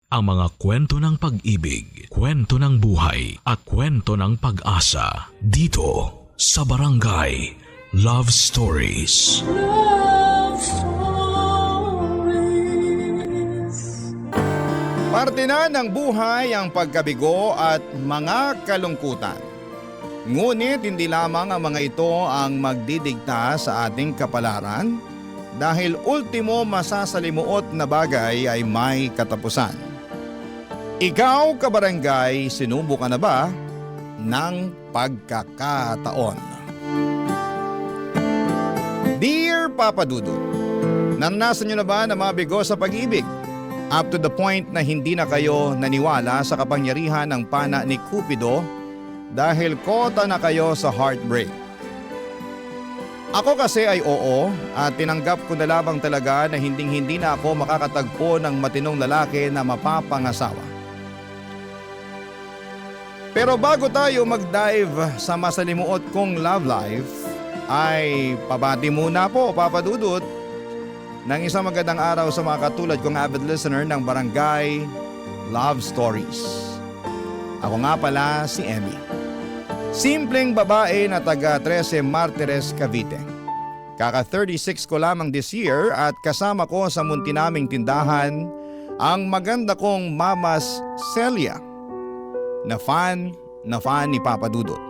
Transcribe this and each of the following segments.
Ang mga kwento ng pag-ibig, kwento ng buhay at kwento ng pag-asa dito sa Barangay Love Stories. Love Stories. Parte na ng buhay ang pagkabigo at mga kalungkutan. Ngunit hindi lamang ang mga ito ang magdidikta sa ating kapalaran dahil ultimo masasalimuot na bagay ay may katapusan. Ikaw, kabarangay, sinubukan na ba ng pagkakataon? Dear Papa Dudut, naranasan nyo na ba na mabigo sa pag-ibig? Up to the point na hindi na kayo naniwala sa kapangyarihan ng pana ni Cupido dahil kota na kayo sa heartbreak. Ako kasi ay oo at tinanggap ko na lamang talaga na hinding-hindi na ako makakatagpo ng matinong lalaki na mapapangasawa. Pero bago tayo mag-dive sa masalimuot kong love life, ay pabati muna po, Papa Dudut, ng isang magandang araw sa mga katulad kong avid listener ng Barangay Love Stories. Ako nga pala si Emmy. Simpleng babae na taga 13 Martires, Cavite. Kaka 36 ko lamang this year at kasama ko sa munti naming tindahan ang maganda kong Mamas Celia na fan ni Papa Dudut.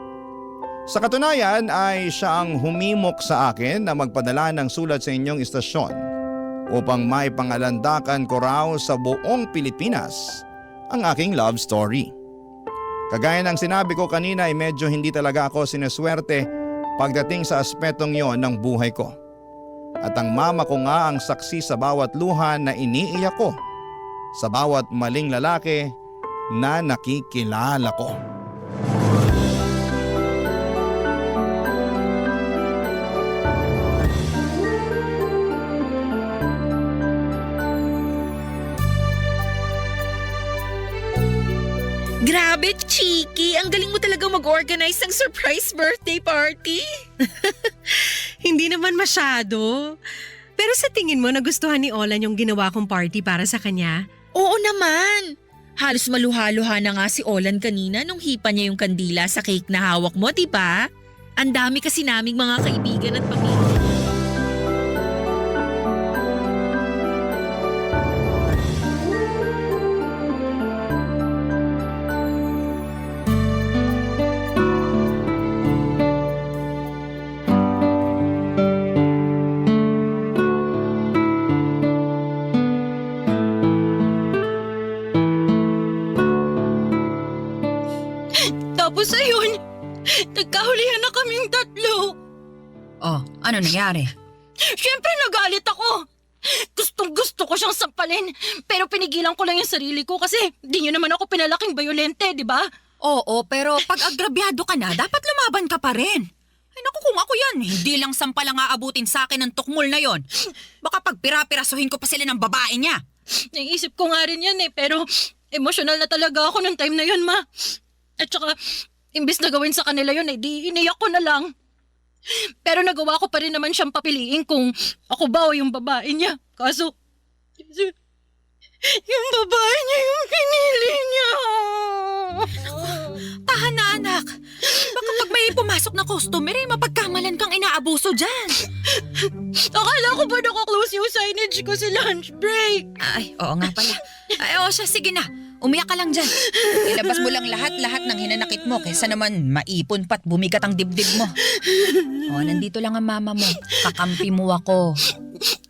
Sa katunayan ay siya ang humimok sa akin na magpadala ng sulat sa inyong istasyon upang may pangalandakan ko raw sa buong Pilipinas ang aking love story. Kagaya ng sinabi ko kanina ay medyo hindi talaga ako sinuswerte pagdating sa aspetong yon ng buhay ko. At ang mama ko nga ang saksi sa bawat luha na iniiyak ko, sa bawat maling lalaki na nakikilala ko. Grabe, Chiki! Ang galing mo talaga mag-organize ng surprise birthday party. Hindi naman masyado. Pero sa tingin mo nagustuhan ni Olan yung ginawa kong party para sa kanya? Oo naman! Halos maluha-luha na nga si Olan kanina nung hipa niya yung kandila sa cake na hawak mo, di ba? Ang dami kasi naming mga kaibigan at pamilya. Tapos ayun, nagkahulihan na kaming tatlo. Oh, ano nangyari? Siyempre nagalit ako. Gustong-gusto ko siyang sampalin. Pero pinigilan ko lang yung sarili ko kasi di niyo naman ako pinalaking bayolente, di ba? Oo, pero pag agrabyado ka na, dapat lumaban ka pa rin. Ay naku, kung ako yan, hindi lang sampal ang aabutin sa akin ng tukmol na yon. Baka pag pirapirasuhin ko pa sila ng babae niya. Naisip ko nga rin yan pero emosyonal na talaga ako ng time na yun, ma. At saka, imbis na gawin sa kanila yun, di iniyak ko na lang. Pero nagawa ko pa rin naman siyang papiliin kung ako ba o yung babae niya. Kaso, yung babae niya yung pinili niya. Tahan na anak. Baka pag may pumasok na customer, mapagkamalan kang inaabuso dyan. Akala ko ba naka-close yung signage ko sa lunch break? Ay, oo nga pala. Ay, oo siya, sige na. Umiyak ka lang dyan. Ilabas mo lang lahat-lahat ng hinanakit mo kaysa naman maipon pa't bumigat ang dibdib mo. Oh, nandito lang ang mama mo. Kakampi mo ako.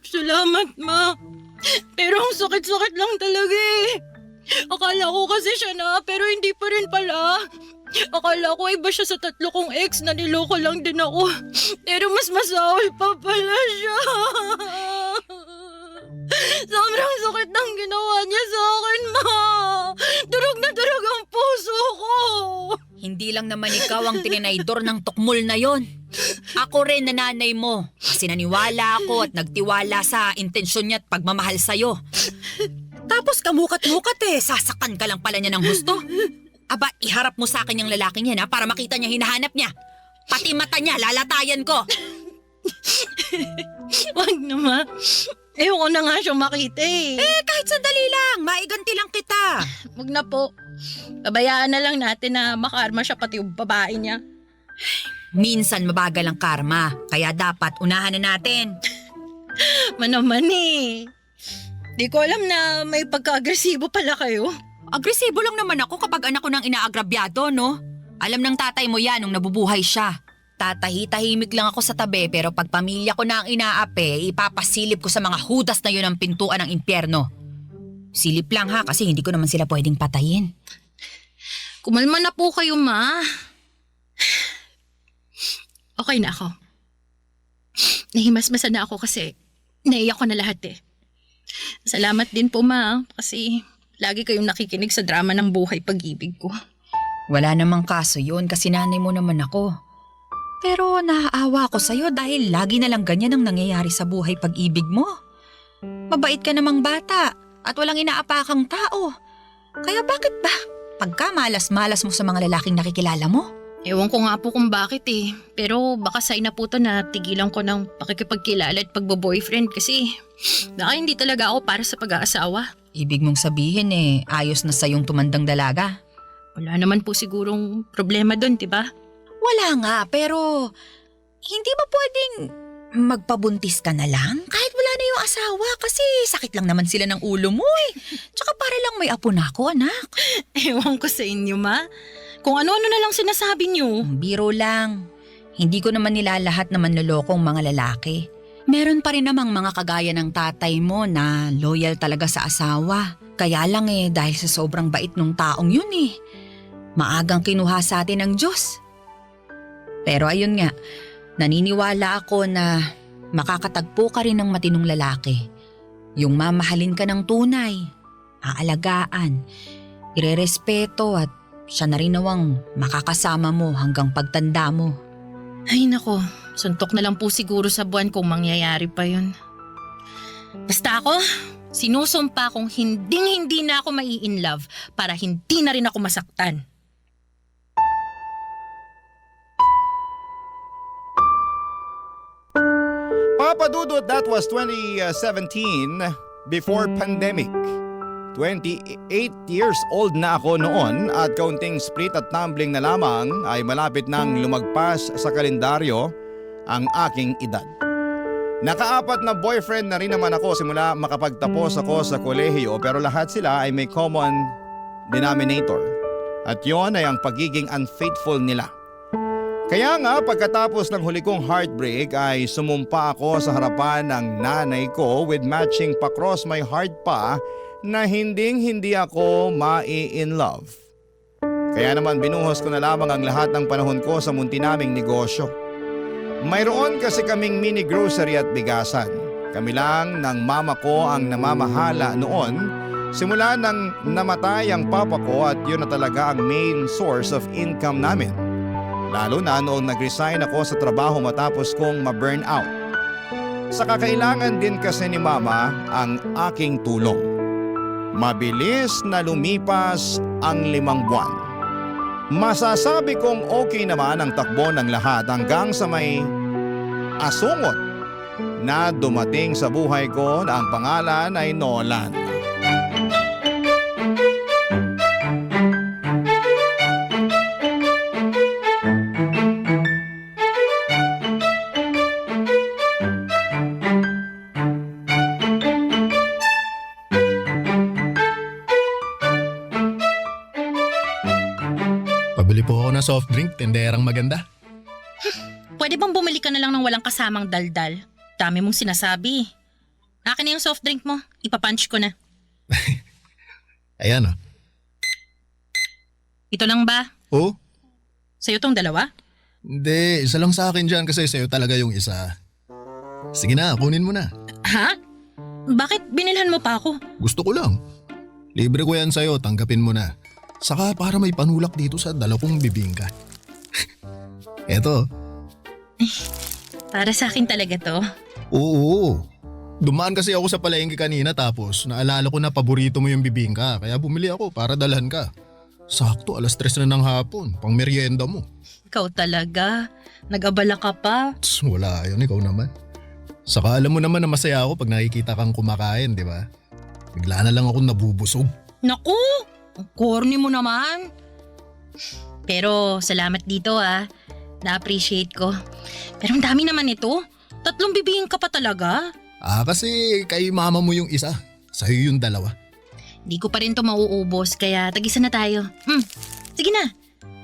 Salamat, ma. Pero ang sakit-sakit lang talaga eh. Akala ko kasi siya na, pero hindi pa rin pala. Akala ko iba siya sa tatlo kong ex na niloko lang din ako. Pero mas masaway pa pala siya. Sobrang sakit ng ginawa niya sa akin, ma. Durog na durog ang puso ko. Hindi lang naman ikaw ang tininaydor ng tukmol na yon. Ako rin nanay mo. Kasi naniwala ako at nagtiwala sa intensyon niya at pagmamahal sa'yo. Tapos kamukat-mukat sasaktan ka lang pala niya ng gusto. Aba, iharap mo sa akin yung lalaking yan para makita niya hinahanap niya. Pati mata niya, lalatayan ko. Wag na, ma. Ayoko na nga siyang makita eh. Kahit sandali lang, maiganti lang kita. Wag na po. Pabayaan na lang natin na makarma siya pati yung babae niya. Minsan mabagal ang karma, kaya dapat unahan na natin. Manaman eh. Di ko alam na may pagka-agresibo pala kayo. Agresibo lang naman ako kapag anak ko nang inaagrabyado, no? Alam ng tatay mo yan nung nabubuhay siya. Tatahi-tahimik lang ako sa tabi pero pag pamilya ko na ang inaapi, ipapasilip ko sa mga hudas na yun ang pintuan ng impyerno. Silip lang ha kasi hindi ko naman sila pwedeng patayin. Kumalma na po kayo, ma. Okay na ako. Nahimasmasan na ako kasi naiyak ko na lahat eh. Salamat din po, ma, kasi lagi kayong nakikinig sa drama ng buhay pag-ibig ko. Wala namang kaso yun kasi nanay mo naman ako. Pero naaawa ako sa'yo dahil lagi na lang ganyan ang nangyayari sa buhay pag-ibig mo. Mabait ka namang bata at walang inaapakang tao. Kaya bakit ba pagka malas-malas mo sa mga lalaking nakikilala mo? Ewan ko nga po kung bakit eh. Pero baka sign na po to na tigilan ko ng pakikipagkilala at pagbo-boyfriend kasi baka hindi talaga ako para sa pag-aasawa. Ibig mong sabihin ayos na sa'yong tumandang dalaga. Wala naman po sigurong problema doon, diba? Wala nga, pero hindi ba pwedeng magpabuntis ka na lang? Kahit wala na yung asawa kasi sakit lang naman sila ng ulo mo eh. Tsaka para lang may apo na ako, anak. Ewan ko sa inyo, ma. Kung ano-ano na lang sinasabi niyo. Biro lang. Hindi ko naman nilalahat na manlolokong mga lalaki. Meron pa rin namang mga kagaya ng tatay mo na loyal talaga sa asawa. Kaya lang dahil sa sobrang bait nung taong yun maagang kinuha sa atin ng Diyos. Pero ayun nga, naniniwala ako na makakatagpo ka rin ng matinong lalaki. Yung mamahalin ka ng tunay, aalagaan, irerespeto at siya na rin nawang makakasama mo hanggang pagtanda mo. Ay nako, suntok na lang po siguro sa buwan kung mangyayari pa yun. Basta ako, sinusumpa kong hindi na ako mai-inlove para hindi na rin ako masaktan. Papa Dudut, that was 2017 before pandemic. 28 years old na ako noon at kaunting split at tumbling na lamang ay malapit nang lumagpas sa kalendaryo ang aking edad. Nakaapat na boyfriend na rin naman ako simula makapagtapos ako sa kolehiyo pero lahat sila ay may common denominator at yon ay ang pagiging unfaithful nila. Kaya nga pagkatapos ng huli kong heartbreak ay sumumpa ako sa harapan ng nanay ko with matching pa-cross my heart pa na hindi ako mai-in love. Kaya naman binuhos ko na lamang ang lahat ng panahon ko sa munti naming negosyo. Mayroon kasi kaming mini grocery at bigasan. Kami lang ng mama ko ang namamahala noon simula nang namatay ang papa ko at yun na talaga ang main source of income namin. Lalo na noong nag-resign ako sa trabaho matapos kong ma-burn out. Sa kakailangan din kasi ni mama ang aking tulong. Mabilis na lumipas ang 5 buwan. Masasabi kong okay naman ang takbo ng lahat hanggang sa may asungot na dumating sa buhay ko na ang pangalan ay Nolan. Pabili po ako ng soft drink, tenderang maganda. Pwede bang bumili ka na lang ng walang kasamang daldal? Dami mong sinasabi. Akin na yung soft drink mo. Ipapunch ko na. Ayan Ito lang ba? Oh, Sa'yo tong dalawa? hindi. Isa lang sa akin dyan kasi sa'yo talaga yung isa. Sige na, kunin mo na. Ha? Bakit binilhan mo pa ako? Gusto ko lang. Libre ko yan sa'yo, tanggapin mo na. Saka para may panulak dito sa dala kong bibingka. Eto. Para sa akin talaga to. Oo. Dumaan kasi ako sa palengke kanina tapos naalala ko na paborito mo yung bibingka kaya bumili ako para dalhan ka. Sakto, 3:00 na ng hapon, pang merienda mo. Ikaw talaga. Nag-abala ka pa. Wala yun, ikaw naman. Saka alam mo naman na masaya ako pag nakikita kang kumakain, di ba? Bigla na lang ako nabubusog. Naku, ang corny mo naman. Pero salamat dito Na-appreciate ko. Pero ang dami naman ito. 3 bibingin ka pa talaga. Kasi kay mama mo yung isa. Sa'yo yung 2. Di ko pa rin to mauubos kaya tagisa na tayo. Sige na.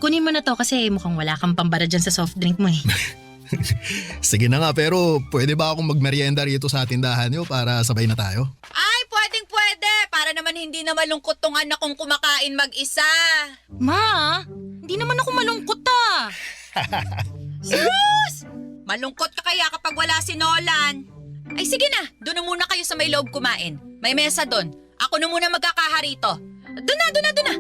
Kunin mo na to kasi mukhang wala kang pambara dyan sa soft drink mo Sige na nga, pero pwede ba akong magmerienda rito sa tindahan niyo para sabay na tayo? Ay, pwede. Para naman hindi na malungkot tong anak kong kumakain mag-isa. Ma, hindi naman ako malungkot Sus! Malungkot ka kaya kapag wala si Nolan. Ay sige na, doon na muna kayo sa may loob kumain. May mesa doon. Ako na muna magkakaharito. Doon na.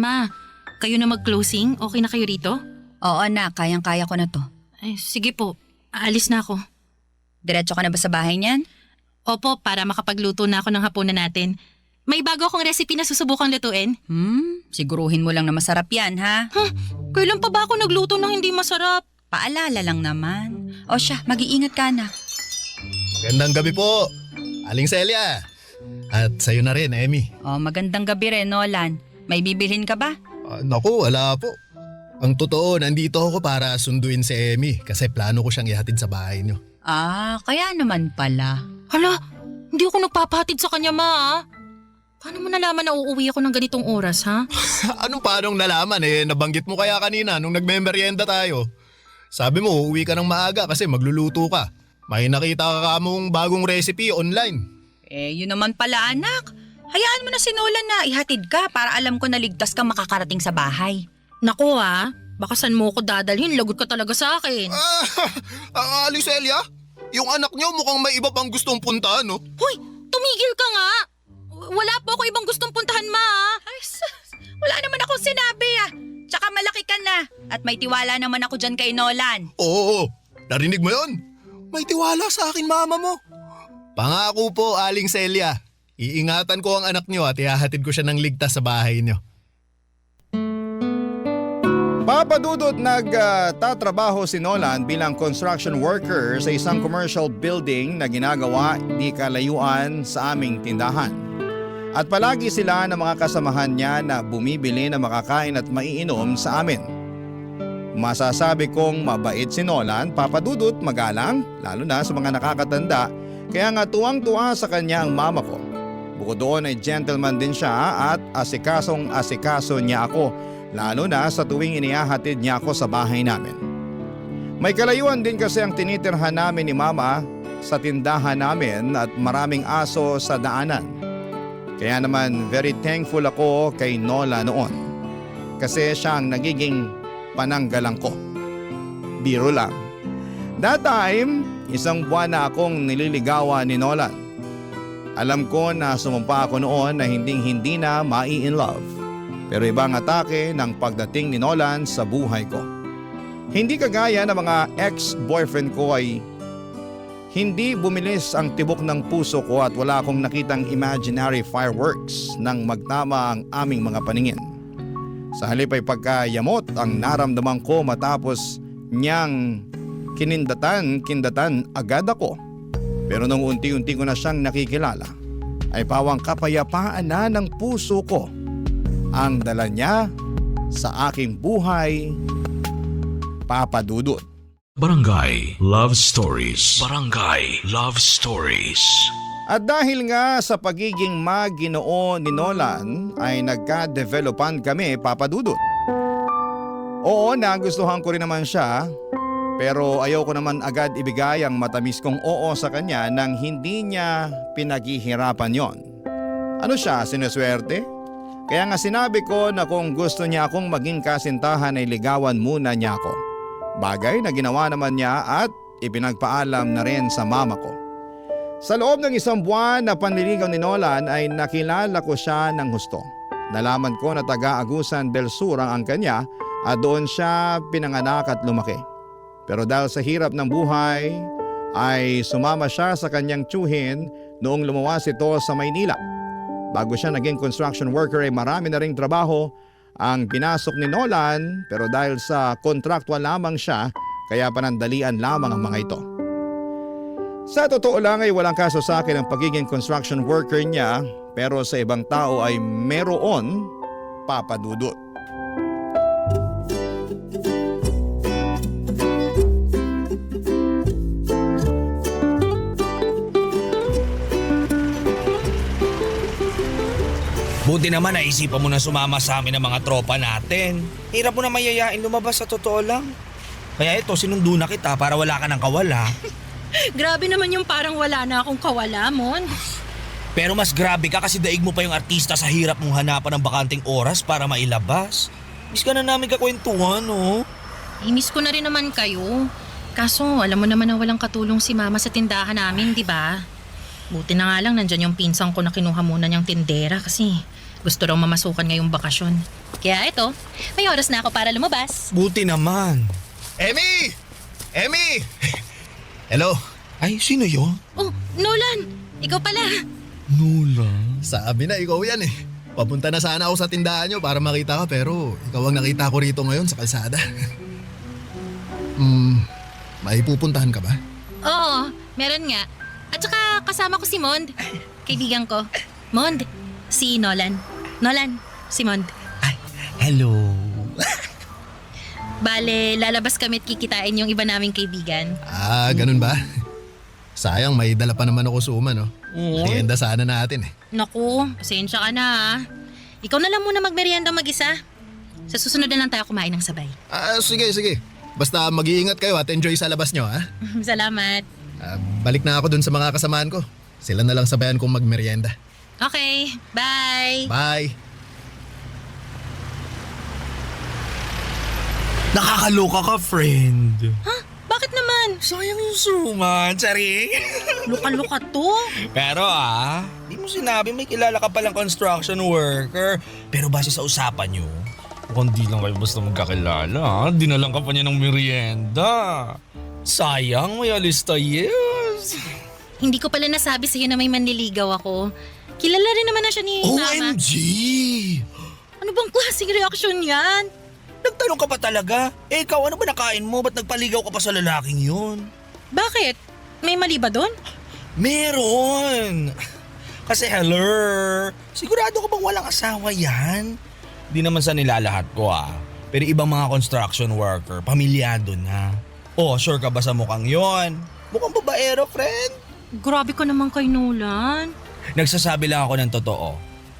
Ma, kayo na mag-closing? Okay na kayo rito? Oo anak, kayang-kaya ko na to. Ay, sige po. Aalis na ako. Diretso ka na ba sa bahay niyan? Opo, para makapagluto na ako ng hapunan natin. May bago akong recipe na susubukang lutuin. Siguruhin mo lang na masarap yan, ha? Kailan pa ba ako nagluto ng hindi masarap? Paalala lang naman. O siya, mag-iingat ka na. Magandang gabi po, Aling Celia. At sa'yo na rin, Emmy. O, magandang gabi rin, Nolan. May bibilhin ka ba? Naku, wala po. Ang totoo, nandito ako para sunduin si Emmy kasi plano ko siyang ihatid sa bahay niyo. Kaya naman pala. Hala, hindi ako nagpapahatid sa kanya, Ma. Paano mo nalaman na uuwi ako ng ganitong oras, ha? Paanong nalaman nabanggit mo kaya kanina nung nagmemeryenda tayo. Sabi mo, uuwi ka ng maaga kasi magluluto ka. May nakita ka mong bagong recipe online. Yun naman pala anak. Hayaan mo na si Nolan na ihatid ka para alam ko na ligtas kang makakarating sa bahay. Naku, baka saan mo ko dadalhin, lagot ka talaga sa akin. Aling Celia, yung anak niyo mukhang may iba pang gustong puntahan, no? Hoy, tumigil ka nga. Wala po ako ibang gustong puntahan, Ma. Ay, wala naman akong sinabi Tsaka malaki ka na. At may tiwala naman ako dyan kay Nolan. Oo, narinig mo yun? May tiwala sa akin mama mo. Pangako po, Aling Celia. Iingatan ko ang anak niyo at ihahatid ko siya ng ligtas sa bahay niyo. Papa Dudut, nagtatrabaho si Nolan bilang construction worker sa isang commercial building na ginagawa di kalayuan sa aming tindahan. At palagi sila ng mga kasamahan niya na bumibili na makakain at maiinom sa amin. Masasabi kong mabait si Nolan, Papa Dudut, magalang, lalo na sa mga nakakatanda, kaya nga tuwang-tuwa sa kanya ang mama ko. Bukod doon ay gentleman din siya at asikasong-asikaso niya ako, lalo na sa tuwing inihahatid niya ako sa bahay namin. May kalayuan din kasi ang tinitirhan namin ni Mama sa tindahan namin at maraming aso sa daanan. Kaya naman very thankful ako kay Nola noon kasi siya ang nagiging pananggalang ko. Biro lang. That time, 1 buwan na akong nililigawan ni Nolan. Alam ko na sumumpa ako noon na hindi na mai-in love. Pero ibang atake ng pagdating ni Nolan sa buhay ko. Hindi kagaya ng mga ex-boyfriend ko ay hindi bumilis ang tibok ng puso ko at wala akong nakitang imaginary fireworks nang magtama ang aming mga paningin. Sa halip ay pagkayamot ang naramdaman ko matapos niyang kindatan agad ako. Pero nung unti-unti ko na siyang nakikilala, ay pawang kapayapaan na ng puso ko ang dala niya sa aking buhay, Papa Dudut. Barangay Love Stories. Barangay Love Stories. At dahil nga sa pagiging maginoo ni Nolan ay nagka-developan kami, Papa Dudut. Oo, nagustuhan ko rin naman siya, pero ayaw ko naman agad ibigay ang matamis kong oo sa kanya nang hindi niya pinaghihirapan yon. Ano siya, sinuswerte? Kaya nga sinabi ko na kung gusto niya akong maging kasintahan ay ligawan muna niya ako. Bagay na ginawa naman niya at ipinagpaalam na rin sa mama ko. Sa loob ng 1 buwan na panliligaw ni Nolan ay nakilala ko siya ng husto. Nalaman ko na taga Agusan del Sur ang kanya at doon siya pinanganak at lumaki. Pero dahil sa hirap ng buhay, ay sumama siya sa kanyang tiyuhin noong lumawas ito sa Maynila. Bago siya naging construction worker ay marami na ring trabaho ang pinasok ni Nolan, pero dahil sa contractual lamang siya, kaya panandalian lamang ang mga ito. Sa totoo lang ay walang kaso sa akin ang pagiging construction worker niya, pero sa ibang tao ay meron, Papa Dudut. Buti naman naisipan mo na sumama sa amin ng mga tropa natin. Hirap mo na mayayain lumabas sa totoo lang. Kaya ito, sinundo na kita para wala ka ng kawala. Grabe naman yung parang wala na akong kawala, Mon. Pero mas grabe ka kasi daig mo pa yung artista sa hirap mong hanapan ng bakanting oras para mailabas. Miss ka na namin kakwentuhan, no? I-miss ko na rin naman kayo. Kaso alam mo naman na walang katulong si Mama sa tindahan namin, di ba? Buti na nga lang nandyan yung pinsang ko na kinuha muna niyang tindera kasi gusto raw mamasukan ngayong bakasyon. Kaya ito, may oras na ako para lumabas. Buti naman. Emmy! Emmy! Hello? Ay, sino yun? Oh, Nolan! Ikaw pala! Nula. Sabi na ikaw yan eh. Papunta na sana ako sa tindahan nyo para makita ka pero ikaw ang nakita ko rito ngayon sa kalsada. May pupuntahan ka ba? Oo, meron nga. At saka kasama ko si Mond, kaibigan ko. Mond, si Nolan. Nolan, si Mond. Hello. Bale, lalabas kami at kikitain yung iba naming kaibigan. Ganun ba? Sayang, may dala pa naman ako suma, no? Merienda sana natin eh. Naku, pasensya ka na ha. Ikaw na lang muna magmerienda mag-isa. Sa susunod na lang tayo kumain ng sabay. Sige. Basta mag-iingat kayo at enjoy sa labas nyo, ha? Salamat. Balik na ako dun sa mga kasamaan ko. Sila na lang sabayan kong magmerienda. Okay, bye. Bye! Nakakaloka ka, friend. Bakit naman? Sayang yung suman, tsari. Luka-luka to. Pero di mo sinabi may kilala ka palang construction worker. Pero base sa usapan nyo, mukhang di lang kayo basta magkakilala. Dinalang ka pa niya ng merienda. Sayang, may alista yes. Hindi ko pala nasabi sa'yo na may manliligaw ako. Kilala rin naman na siya ni Mama. OMG! Ano bang klaseng reaksyon yan? Nagtanong ka pa talaga? Ikaw, ano ba nakain mo? Ba't nagpaligaw ka pa sa lalaking yun? Bakit? May mali ba doon? Meron! Kasi hello, sigurado ka bang walang asawa yan? Di naman sa nilalahat ko Pero ibang mga construction worker, pamilyado na. Sure ka ba sa mukhang yon? Mukhang babaero, friend. Grabe ka naman kay Nolan. Nagsasabi lang ako ng totoo.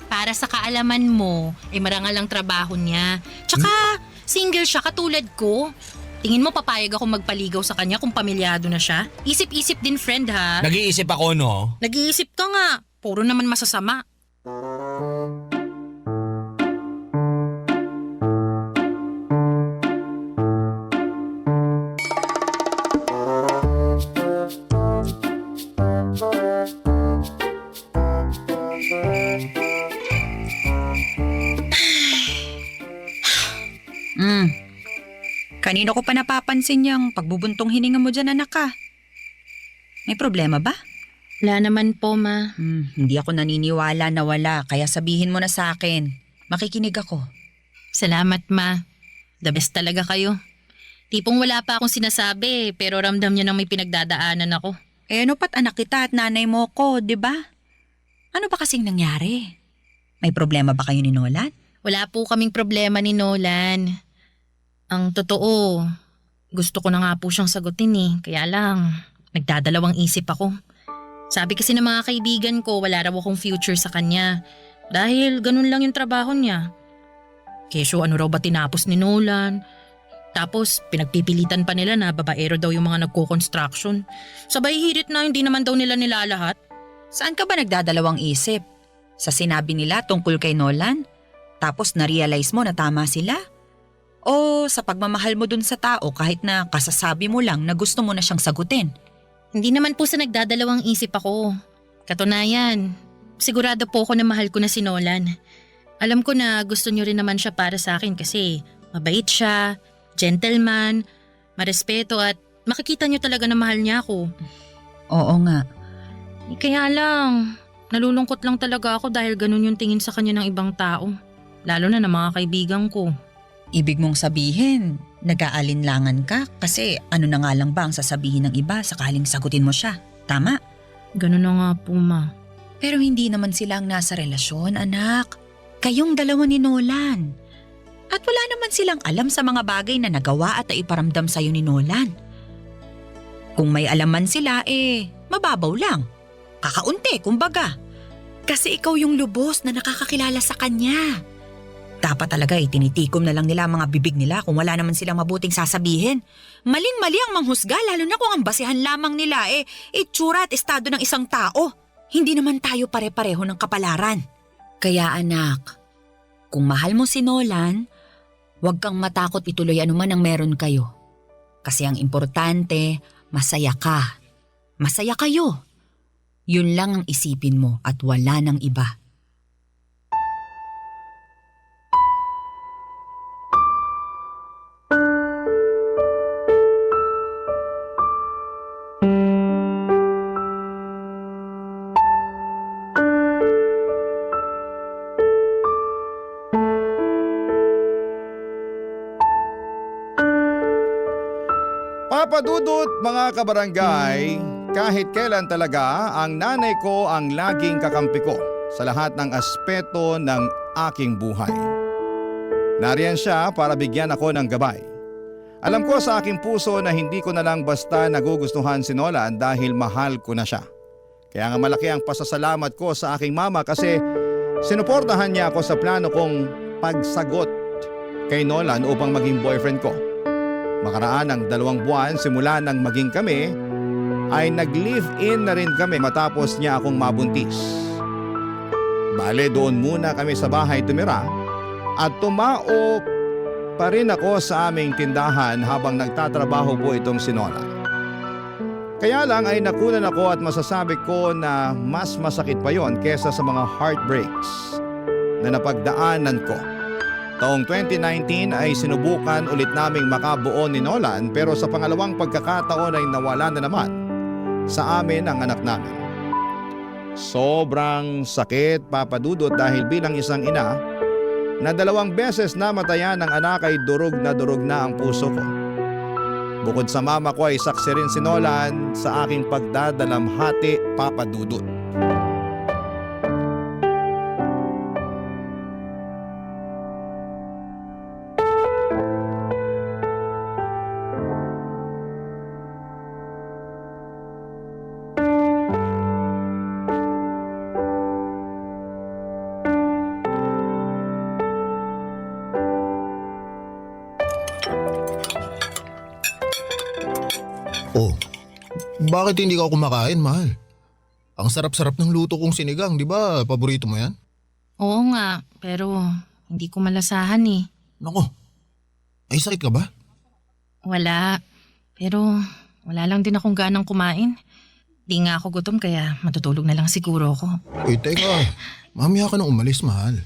Para sa kaalaman mo, marangal ang trabaho niya. Tsaka, single siya katulad ko. Tingin mo papayag ako magpaligaw sa kanya kung pamilyado na siya? Isip-isip din friend ha. Nag-iisip ako, no? Nag-iisip ka nga. Puro naman masasama. Kanino ko pa napapansin yung pagbubuntong hininga mo dyan, anak ka? May problema ba? Wala naman po, Ma. Hindi ako naniniwala na wala, kaya sabihin mo na sa akin. Makikinig ako. Salamat, Ma. The best talaga kayo. Tipong wala pa akong sinasabi, pero ramdam niyo nang may pinagdadaanan ako. Ano pat anak kita at nanay mo ko, di ba? Ano ba kasing nangyari? May problema ba kayo ni Nolan? Wala po kaming problema ni Nolan. Ang totoo, gusto ko na nga po siyang sagutin Kaya lang, nagdadalawang isip ako. Sabi kasi ng mga kaibigan ko, wala raw akong future sa kanya. Dahil ganun lang yung trabaho niya. Kesyo ano raw ba tinapos ni Nolan? Tapos pinagpipilitan pa nila na babaero daw yung mga nagko-construction. Sabay hirit na hindi naman daw nila nilalahat. Saan ka ba nagdadalawang isip? Sa sinabi nila tungkol kay Nolan? Tapos na-realize mo na tama sila? O sa pagmamahal mo dun sa tao kahit na kasasabi mo lang na gusto mo na siyang sagutin? Hindi naman po sa nagdadalawang isip ako. Katunayan, sigurado po ako na mahal ko na si Nolan. Alam ko na gusto niyo rin naman siya para sa akin kasi mabait siya, gentleman, marespeto at makikita niyo talaga na mahal niya ako. Oo nga. Kaya lang, nalulungkot lang talaga ako dahil ganun yung tingin sa kanya ng ibang tao. Lalo na ng mga kaibigan ko. Ibig mong sabihin, nag-aalinlangan ka kasi ano na nga lang ba ang sasabihin ng iba sakaling sagutin mo siya. Tama? Ganun na nga po, ma. Pero hindi naman silang nasa relasyon, anak. Kayong dalawa ni Nolan. At wala naman silang alam sa mga bagay na nagawa at naiparamdam sa'yo ni Nolan. Kung may alaman sila, mababaw lang. Kakaunti, kumbaga. Kasi ikaw yung lubos na nakakakilala sa kanya. Dapat talaga tinitikom na lang nila ang mga bibig nila kung wala naman silang mabuting sasabihin. Maling-mali ang manghusga lalo na kung ang basihan lamang nila itsura at estado ng isang tao. Hindi naman tayo pare-pareho ng kapalaran. Kaya anak, kung mahal mo si Nolan, huwag kang matakot ituloy anuman ang meron kayo. Kasi ang importante, masaya ka. Masaya kayo. Yun lang ang isipin mo at wala nang iba. Papadudot mga kabarangay, kahit kailan talaga ang nanay ko ang laging kakampi ko sa lahat ng aspeto ng aking buhay. Nariyan siya para bigyan ako ng gabay. Alam ko sa aking puso na hindi ko na lang basta nagugustuhan si Nolan dahil mahal ko na siya. Kaya nga malaki ang pasasalamat ko sa aking mama kasi sinuportahan niya ako sa plano kong pagsagot kay Nolan upang maging boyfriend ko. Makaraan ng 2 buwan simula nang maging kami ay nag-live-in na rin kami matapos niya akong mabuntis. Bale doon muna kami sa bahay tumira at tumao pa rin ako sa aming tindahan habang nagtatrabaho po itong si Nolan. Kaya lang ay nakunan ako at masasabi ko na mas masakit pa yon kesa sa mga heartbreaks na napagdaanan ko. Taong 2019 ay sinubukan ulit naming makabuo ni Nolan pero sa pangalawang pagkakataon ay nawala na naman sa amin ang anak namin. Sobrang sakit, Papadudot, dahil bilang isang ina na 2 beses namatayan ng anak ay durog na ang puso ko. Bukod sa mama ko ay saksi rin si Nolan sa aking pagdadalamhati, Papadudot. Oh, bakit hindi ka kumakain, mahal? Ang sarap-sarap ng luto kong sinigang, di ba? Paborito mo yan? Oo nga, pero hindi ko malasahan eh. Nako, ay sakit ka ba? Wala, pero wala lang din akong ganang kumain. Di nga ako gutom kaya matutulog na lang siguro ako. Teka, mamaya ka nang umalis, mahal.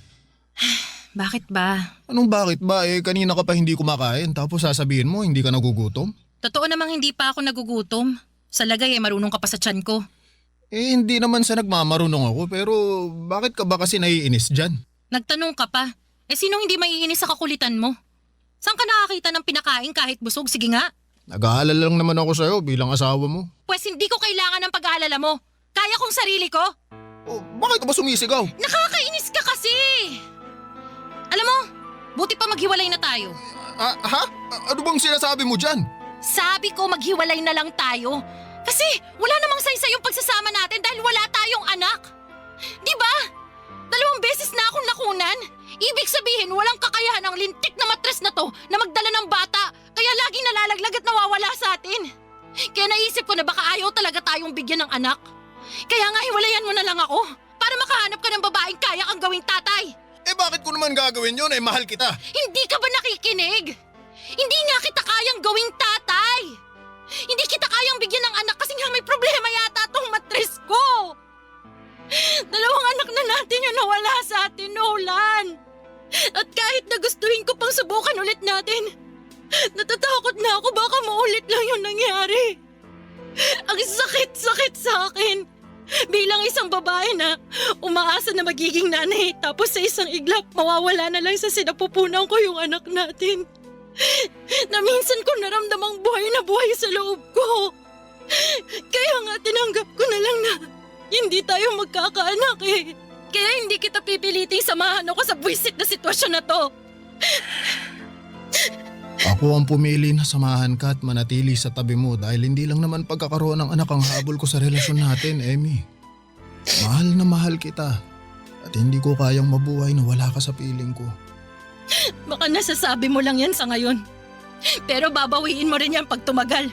Bakit ba? Anong bakit ba? Kanina ka pa hindi kumakain tapos sasabihin mo hindi ka nagugutom? Totoo namang hindi pa ako nagugutom. Sa lagay marunong ka pa sa tiyan ko. Hindi naman sa nagmamarunong ako pero bakit ka ba kasi naiinis dyan? Nagtanong ka pa. Sinong hindi maiinis sa kakulitan mo? Saan ka nakakita ng pinakain kahit busog? Sige nga. Nag-aalala lang naman ako sa'yo bilang asawa mo. Pues hindi ko kailangan ng pag-aalala mo. Kaya kong sarili ko. Oh, bakit ka ba sumisigaw? Nakakainis ka kasi. Alam mo, buti pa maghiwalay na tayo. Ha? Ano bang sinasabi mo dyan? Sabi ko maghiwalay na lang tayo. Kasi wala namang saysay yung pagsasama natin dahil wala tayong anak. Di ba? 2 beses na akong nakunan. Ibig sabihin walang kakayahan ang lintik na matres na to na magdala ng bata. Kaya laging nalalaglag at nawawala sa atin. Kaya naisip ko na baka ayaw talaga tayong bigyan ng anak. Kaya nga hiwalayan mo na lang ako para makahanap ka ng babaeng kaya kang gawing tatay. Bakit ko naman gagawin yun? Mahal kita. Hindi ka ba nakikinig? Hindi nga kita kayang gawing tatay. Hindi kita kayang bigyan ng anak kasi nga may problema yata tong matres ko. 2 anak na natin yung nawala sa atin, Nolan. At kahit na gustuhin ko pang subukan ulit natin, Natatakot na ako baka maulit lang yung nangyari. Ang sakit-sakit sa akin. Bilang isang babae na umaasa na magiging nanay tapos sa isang iglap mawawala na lang sa sinapupunan ko yung anak natin. Na minsan ko naramdamang buhay na buhay sa loob ko. Kaya nga tinanggap ko na lang na hindi tayo magkakaanak eh. Kaya hindi kita pipiliting samahan ako sa buwisit na sitwasyon na to. Ako ang pumili na samahan ka at manatili sa tabi mo dahil hindi lang naman pagkakaroon ng anak ang habol ko sa relasyon natin, Emmy. Mahal na mahal kita at hindi ko kayang mabuhay na wala ka sa piling ko. Baka nasasabi mo lang yan sa ngayon. Pero babawiin mo rin yan pag tumagal.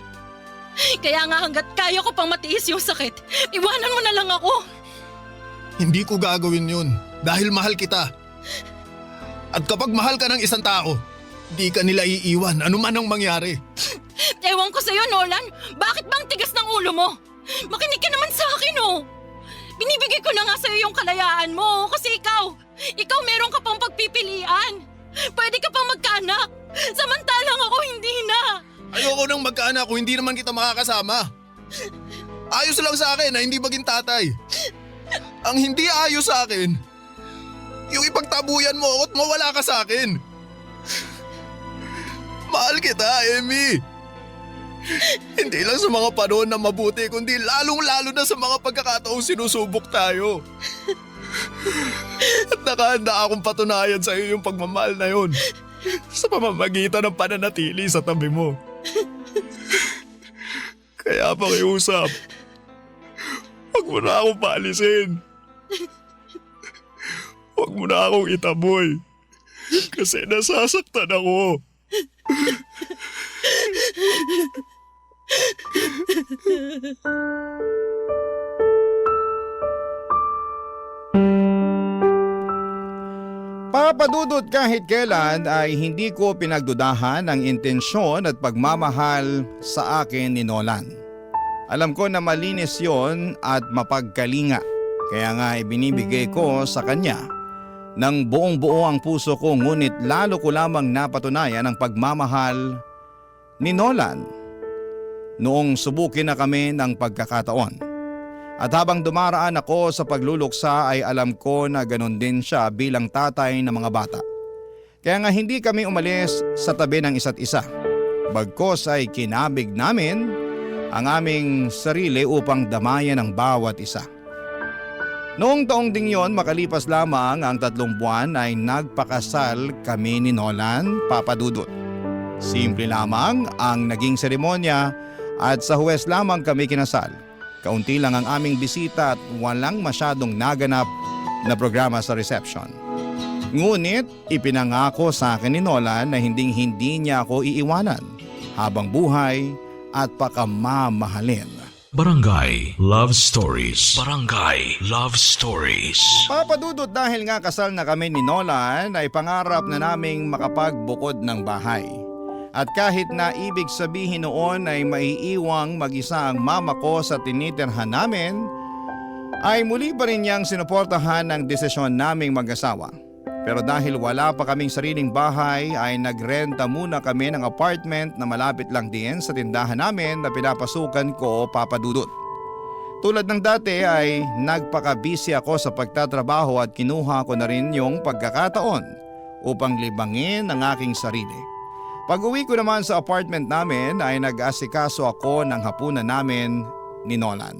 Kaya nga hanggat kaya ko pang matiis yung sakit, iwanan mo na lang ako. Hindi ko gagawin yun dahil mahal kita. At kapag mahal ka ng isang tao, di ka nila iiwan anuman ang mangyari. Ewan ko sa'yo, Nolan. Bakit bang tigas ng ulo mo? Makinig ka naman sa akin, oh. Binibigay ko na nga sa'yo yung kalayaan mo kasi ikaw meron ka pang pagpipilian. Pwede ka pang magkaanak. Samantalang ako hindi na. Ayoko nang magkaanak kung hindi naman kita makakasama. Ayos lang sa akin na hindi maging tatay. Ang hindi ayos sa akin, yung ipagtabuyan mo ako at mawala ka sa akin. Mahal kita, Emmy. Hindi lang sa mga panahon na mabuti, kundi lalong-lalo na sa mga pagkakataong sinusubok tayo. At nakahanda akong patunayan sa iyo yung pagmamahal na yun sa pamamagitan ng pananatili sa tabi mo. Kaya pakiusap, huwag mo na akong paalisin. Huwag mo na akong itaboy kasi nasasaktan ako. Papadudot kahit kailan ay hindi ko pinagdudahan ang intensyon at pagmamahal sa akin ni Nolan. Alam ko na malinis yon at mapagkalinga, kaya nga ibinibigay ko sa kanya ng buong buo ang puso ko, ngunit lalo ko lamang napatunayan ang pagmamahal ni Nolan noong subukin na kami ng pagkakataon. At habang dumaraan ako sa pagluluksa ay alam ko na ganun din siya bilang tatay ng mga bata. Kaya nga hindi kami umalis sa tabi ng isa't isa. Bagkos ay kinabig namin ang aming sarili upang damayan ang bawat isa. Noong taong ding yon, makalipas lamang ang 3 buwan ay nagpakasal kami ni Nolan, Papa Dudut. Simple lamang ang naging seremonya at sa Huwes lamang kami kinasal. Kaunti lang ang aming bisita at walang masyadong naganap na programa sa reception. Ngunit ipinangako sa akin ni Nolan na hindi niya ako iiwanan habang buhay at pakamamahalin. Barangay Love Stories. Barangay Love Stories. Papadudot dahil nga kasal na kami ni Nolan ay pangarap na naming makapagbukod ng bahay. At kahit na ibig sabihin noon ay maiiwang mag-isa ang mama ko sa tinitirhan namin, ay muli pa rin niyang sinuportahan ang desisyon naming mag-asawa. Pero dahil wala pa kaming sariling bahay ay nagrenta muna kami ng apartment na malapit lang din sa tindahan namin na pinapasukan ko, Papa Dudut. Tulad ng dati ay nagpaka-busy ako sa pagtatrabaho at kinuha ko na rin yung pagkakataon upang libangin ang aking sarili. Pag-uwi ko naman sa apartment namin ay nag-asikaso ako ng hapunan namin ni Nolan.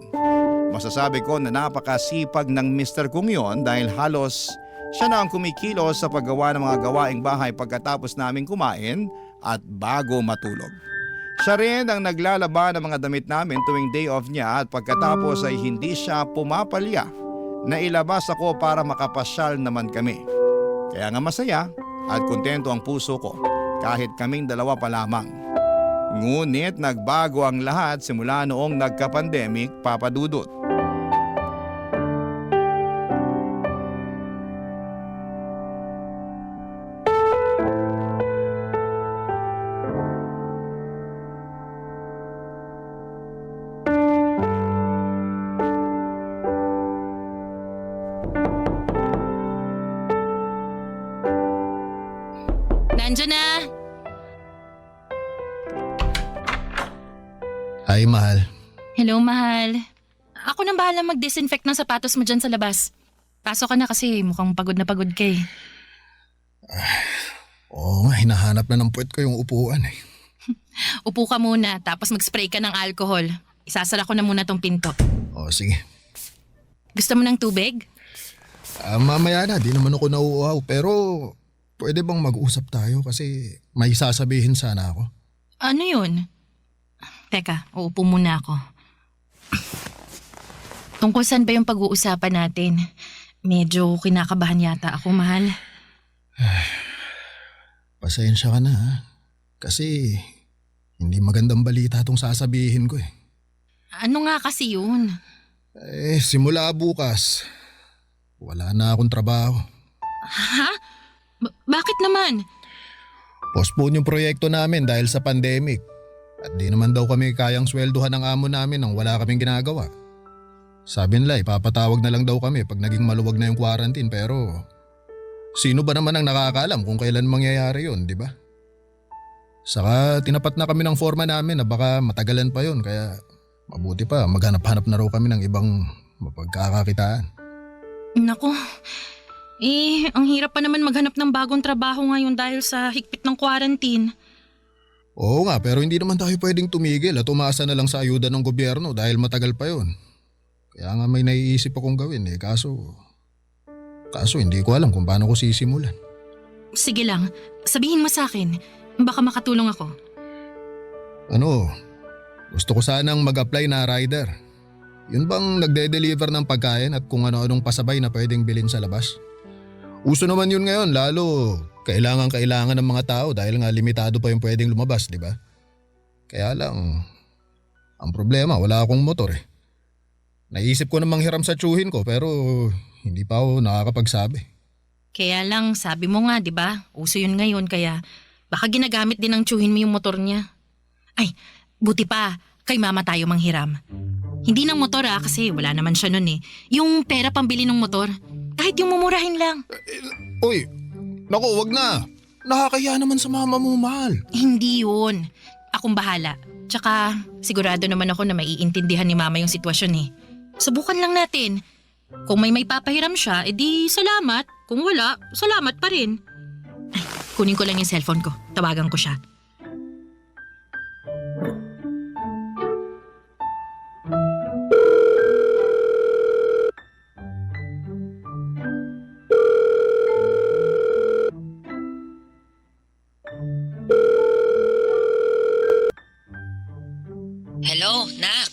Masasabi ko na napakasipag ng Mr. Kung yon dahil halos siya na ang kumikilos sa paggawa ng mga gawaing bahay pagkatapos naming kumain at bago matulog. Siya rin ang naglalaba ng mga damit namin tuwing day off niya at pagkatapos ay hindi siya pumapalya na ilabas ako para makapasyal naman kami. Kaya nga masaya at kontento ang puso ko kahit kaming dalawa pa lamang. Ngunit nagbago ang lahat simula noong nagka-pandemic, Papa Dudut. Nandiyan na! Ay, mahal. Hello, mahal. Ako nang bahala mag-disinfect ng sapatos mo dyan sa labas. Pasok ka na kasi mukhang pagod na pagod ka eh. Oo nga, hinahanap na ng puwet ko yung upuan eh. Upo ka muna tapos mag-spray ka ng alcohol. Isasara ko na muna tong pinto. O, sige. Gusto mo ng tubig? Mamaya na, di naman ako nauuhaw. Pero pwede bang mag-usap tayo kasi may sasabihin sana ako. Ano yun? Teka, uupo muna ako. Tungkol saan ba yung pag-uusapan natin? Medyo kinakabahan yata ako, mahal. Pasensya ka na ha. Kasi hindi magandang balita itong sasabihin ko eh. Ano nga kasi yun? Simula bukas, wala na akong trabaho. Ha? Bakit naman? Postpone yung proyekto namin dahil sa pandemic. At di naman daw kami kayang swelduhan ng amo namin nang wala kaming ginagawa. Sabi nila ipapatawag na lang daw kami pag naging maluwag na yung quarantine pero sino ba naman ang nakakaalam kung kailan mangyayari yun, di ba? Saka tinapat na kami ng forma namin na baka matagalan pa yun kaya mabuti pa maghanap-hanap na raw kami ng ibang mapagkakakitaan. Nako, ang hirap pa naman maghanap ng bagong trabaho ngayon dahil sa higpit ng quarantine. Oo nga, pero hindi naman tayo pwedeng tumigil at umasa na lang sa ayuda ng gobyerno dahil matagal pa yun. Kaya nga may naiisip akong gawin kaso hindi ko alam kung paano ko sisimulan. Sige lang, sabihin mo sa akin, baka makatulong ako. Gusto ko sanang mag-apply na rider. Yun bang nagde-deliver ng pagkain at kung ano-anong pasabay na pwedeng bilhin sa labas? Uso naman yun ngayon, lalo kailangan ng mga tao dahil nga limitado pa yung pwedeng lumabas, di ba? Kaya lang, ang problema wala akong motor eh. Naisip ko namang hiram sa tsuhin ko pero hindi pa ako nakakapagsabi. Kaya lang, sabi mo nga, di ba? Uso yun ngayon kaya baka ginagamit din ng tsuhin mo yung motor niya. Ay, buti pa, kay mama tayo manghiram. Hindi ng motor kasi wala naman siya nun eh. Yung pera pambili ng motor, kahit yung mumurahin lang. Uy, naku, wag na. Nakakahiya naman sa mama mo, mahal. Hindi yun. Akong bahala. Tsaka sigurado naman ako na maiintindihan ni mama yung sitwasyon eh. Subukan lang natin. Kung may papahiram siya, edi salamat. Kung wala, salamat pa rin. Ay, kunin ko lang yung cellphone ko. Tawagan ko siya. Hello, Nak.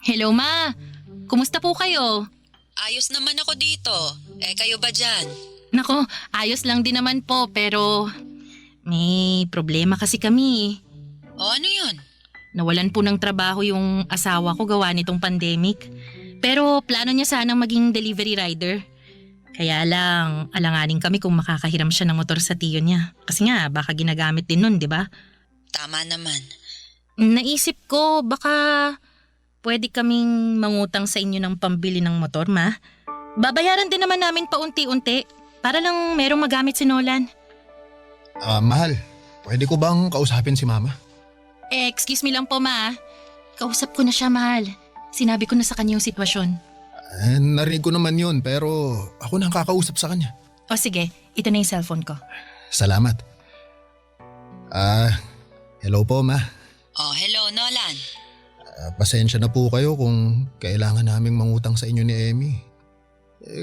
Hello ma, kumusta po kayo? Ayos naman ako dito. Kayo ba dyan? Nako, ayos lang din naman po pero may problema kasi kami. O ano yun? Nawalan po ng trabaho yung asawa ko gawa nitong pandemic. Pero plano niya sanang maging delivery rider. Kaya lang, alanganin kami kung makakahiram siya ng motor sa tiyo niya. Kasi nga, baka ginagamit din nun, di ba? Tama naman. Naisip ko, baka pwede kaming mangutang sa inyo ng pambili ng motor, ma. Babayaran din naman namin paunti-unti para lang merong magamit si Nolan. Mahal, pwede ko bang kausapin si mama? Excuse me lang po, ma. Kausap ko na siya, mahal. Sinabi ko na sa kanya yung sitwasyon. Narinig ko naman yun pero ako na ang kakausap sa kanya. O sige, ito na yung cellphone ko. Salamat. Hello po, ma. Oh, hello, Nolan. Pasensya na po kayo kung kailangan naming mangutang sa inyo ni Emmy.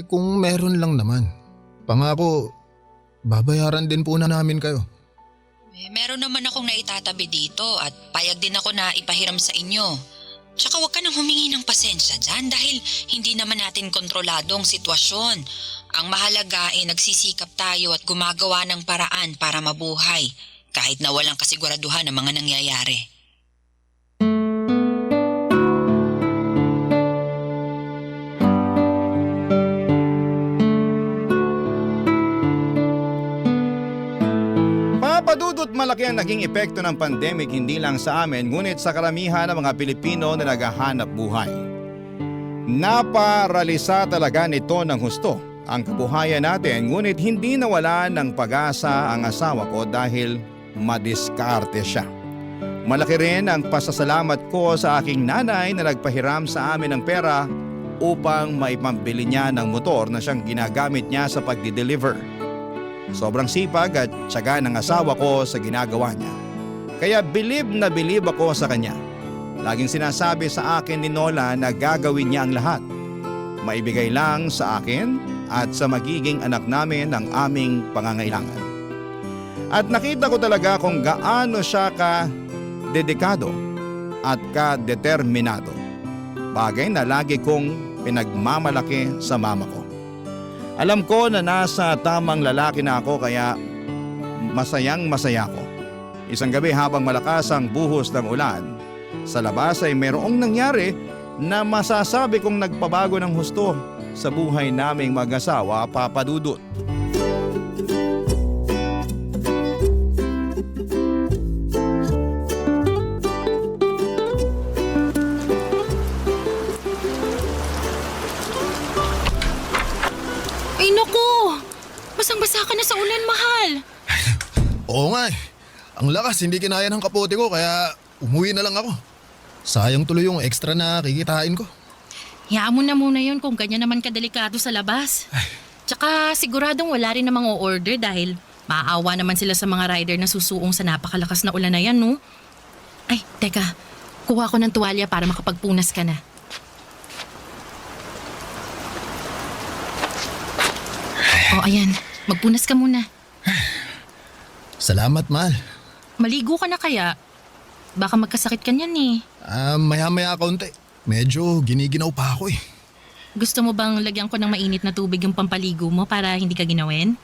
Kung meron lang naman. Pangako, babayaran din po na namin kayo. Meron naman akong naitatabi dito at payag din ako na ipahiram sa inyo. Tsaka huwag ka nang humingi ng pasensya dyan dahil hindi naman natin kontrolado ang sitwasyon. Ang mahalaga ay nagsisikap tayo at gumagawa ng paraan para mabuhay kahit na walang kasiguraduhan ng mga nangyayari. Papadudot malaki ang naging epekto ng pandemic hindi lang sa amin ngunit sa karamihan ng mga Pilipino na naghahanap buhay. Naparalisa talaga nito ng husto ang kabuhayan natin ngunit hindi nawala ng pag-asa ang asawa ko dahil madiskarte siya. Malaki rin ang pasasalamat ko sa aking nanay na nagpahiram sa amin ng pera upang maipambili niya ng motor na siyang ginagamit niya sa pagdi-deliver. Sobrang sipag at tiyaga ng asawa ko sa ginagawa niya. Kaya bilib na bilib ako sa kanya. Laging sinasabi sa akin ni Nola na gagawin niya ang lahat. Maibigay lang sa akin at sa magiging anak namin ang aming pangangailangan. At nakita ko talaga kung gaano siya ka-dedikado at ka-determinado. Bagay na lagi kong pinagmamalaki sa mama ko. Alam ko na nasa tamang lalaki na ako kaya masayang masaya ko. Isang gabi habang malakas ang buhos ng ulan, sa labas ay mayroong nangyari na masasabi kong nagpabago ng husto sa buhay naming mag-asawa, Papa Dudut. Ay naku! Basang-basa ka na sa ulan, mahal. Oo nga eh. Ang lakas, hindi kinaya ng kapote ko kaya umuwi na lang ako. Sayang tuloy yung extra na kikitain ko. Hayaan mo na muna yun kung ganyan naman kadelikado sa labas. Tsaka siguradong wala rin namang o-order dahil maaawa naman sila sa mga rider na susuong sa napakalakas na ulan na yan, no? Ay, teka. Kuha ko ng tuwalya para makapagpunas ka na. O, ayan. Magpunas ka muna. Salamat, mahal. Maligo ka na kaya? Baka magkasakit ka niyan eh. Maya-maya kaunti. Medyo giniginaw pa ako eh. Gusto mo bang lagyan ko ng mainit na tubig yung pampaligo mo para hindi ka ginawin?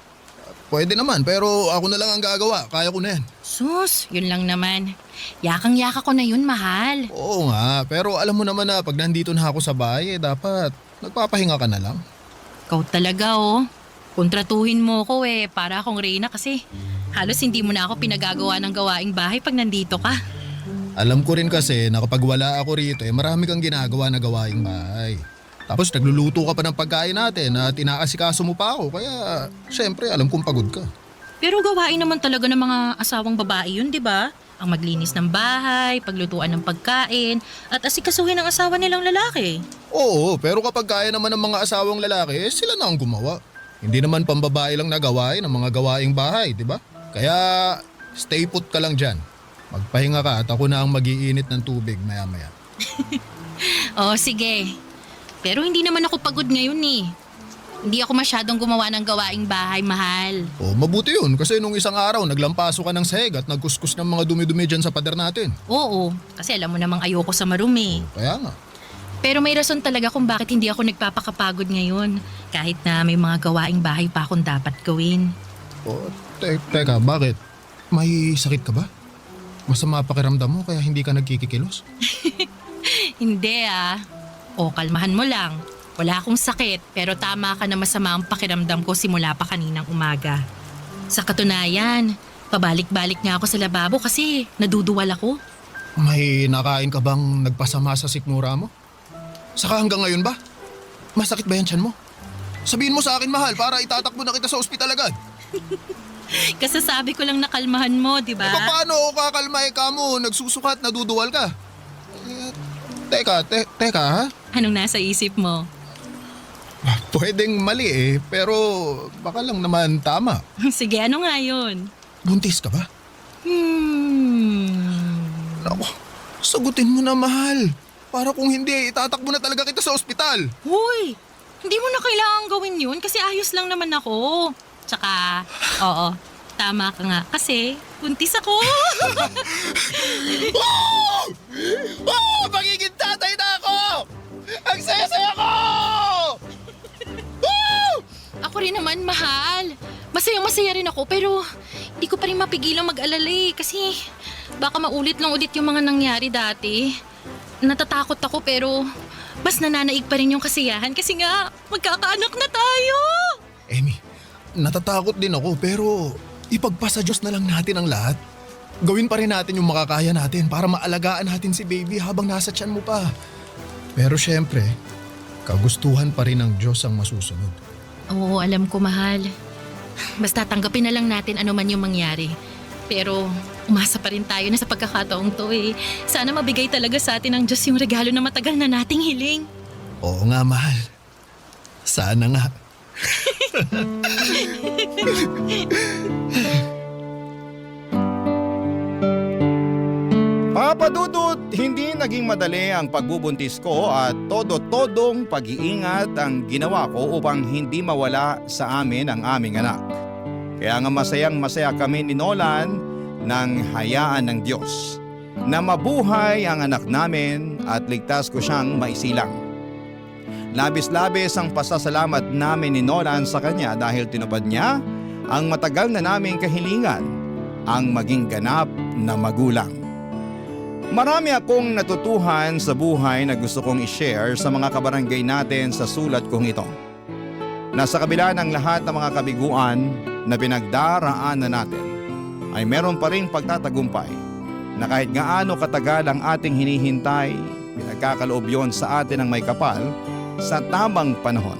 Pwede naman pero ako na lang ang gagawa. Kaya ko na yan. Sus, yun lang naman. Yakang-yaka ko na yun, mahal. Oo nga, pero alam mo naman na pag nandito na ako sa bahay, dapat nagpapahinga ka na lang. Ikaw talaga oh. Kontratuhin mo ko eh, para akong Reyna kasi halos hindi mo na ako pinagagawa ng gawaing bahay pag nandito ka. Alam ko rin kasi na kapag wala ako rito, marami kang ginagawa na gawaing bahay. Tapos nagluluto ka pa ng pagkain natin at inaasikaso mo pa ako, kaya syempre alam kong pagod ka. Pero gawain naman talaga ng mga asawang babae yun, di ba? Ang maglinis ng bahay, paglutuan ng pagkain, at asikasuhin ng asawa nilang lalaki. Oo, pero kapag kaya naman ng mga asawang lalaki, sila na ang gumawa. Hindi naman pambabae lang na gawain ng mga gawaing bahay, di ba? Kaya stay put ka lang dyan. Magpahinga ka at ako na ang mag-iinit ng tubig maya-maya. Oo, sige. Pero hindi naman ako pagod ngayon eh. Hindi ako masyadong gumawa ng gawaing bahay, mahal. O mabuti yun kasi nung isang araw naglampaso ka ng sahig at nagkuskus ng mga dumi-dumi dyan sa pader natin. Oo, kasi alam mo namang ayoko sa marumi. Kaya nga. Pero may rason talaga kung bakit hindi ako nagpapakapagod ngayon. Kahit na may mga gawaing bahay pa akong dapat gawin. O, teka, bakit? May sakit ka ba? Masama pakiramdam mo kaya hindi ka nagkikikilos? Hindi ah. O, kalmahan mo lang. Wala akong sakit pero tama ka na masama ang pakiramdam ko simula pa kaninang umaga. Sa katunayan, pabalik-balik nga ako sa lababo kasi naduduwal ako. May nakain ka bang nagpasama sa sikmura mo? Saka hanggang ngayon ba? Masakit ba yan tiyan mo? Sabihin mo sa akin, mahal, para itatakbo na kita sa ospital agad. Kasasabi ko lang na kalmahan mo, di ba? Paano ako kakalmay ka mo? Nagsusukat, naduduwal ka. Teka ha? Anong nasa isip mo? Pwedeng mali eh, pero baka lang naman tama. Sige, ano nga yun? Buntis ka ba? Naku, sagutin mo na, mahal. Para kung hindi, itatakbo na talaga kita sa ospital. Hoy! Hindi mo na kailangan gawin yun kasi ayos lang naman ako. Tsaka, oo, tama ka nga kasi buntis ako. Magiging tatay na ako! Ang saya-saya ko! Ako rin naman, mahal. Masayang-masaya rin ako pero hindi ko pa rin mapigilang mag-alala kasi baka maulit lang ulit yung mga nangyari dati. Natatakot ako pero mas nananaig pa rin yung kasiyahan kasi nga magkakaanak na tayo. Amy, natatakot din ako pero ipagpasa Diyos na lang natin ang lahat. Gawin pa rin natin yung makakaya natin para maalagaan natin si baby habang nasa tiyan mo pa. Pero syempre, kagustuhan pa rin ng Diyos ang masusunod. Oo, alam ko, mahal. Basta tanggapin na lang natin ano man yung mangyari. Pero umasa pa rin tayo na sa pagkakataong to eh. Sana mabigay talaga sa atin ng Diyos yung regalo na matagal na nating hiling. Oo nga, mahal. Sana nga. Papa Dudut, hindi naging madali ang pagbubuntis ko at todo-todong pag-iingat ang ginawa ko upang hindi mawala sa amin ang aming anak. Kaya nga masayang masaya kami ni Nolan nang hayaan ng Diyos na mabuhay ang anak namin at ligtas ko siyang maisilang. Labis-labis ang pasasalamat namin ni Nolan sa kanya dahil tinupad niya ang matagal na naming kahilingan, ang maging ganap na magulang. Marami akong natutuhan sa buhay na gusto kong i-share sa mga kabarangay natin sa sulat kong ito. Nasa kabila ng lahat ng mga kabiguan na pinagdaraanan natin, ay meron pa rin pagtatagumpay na kahit gaano katagal ang ating hinihintay, pinagkakaloob yon sa atin ng may kapal sa tamang panahon.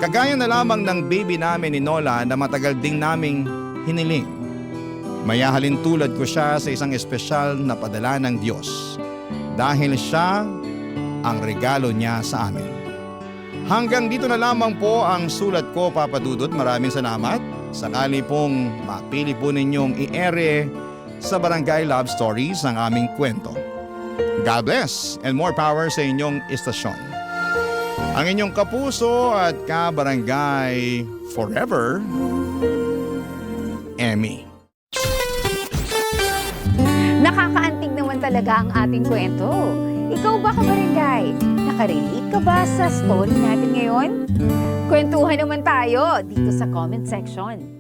Kagaya na lamang ng baby namin ni Nola na matagal ding naming hiniling. Mayahalin tulad ko siya sa isang espesyal na padala ng Diyos dahil siya ang regalo niya sa amin. Hanggang dito na lamang po ang sulat ko, Papa Dudut. Maraming salamat. Sakali pong mapili po ninyong i-ere sa Barangay Love Stories ang aming kwento. God bless and more power sa inyong istasyon. Ang inyong kapuso at kabarangay forever, Emmy. Nakakaantig naman talaga ang ating kwento. Ikaw ba, kabarangay? Nakarelate ka ba sa story natin ngayon? Kwentuhan naman tayo dito sa comment section.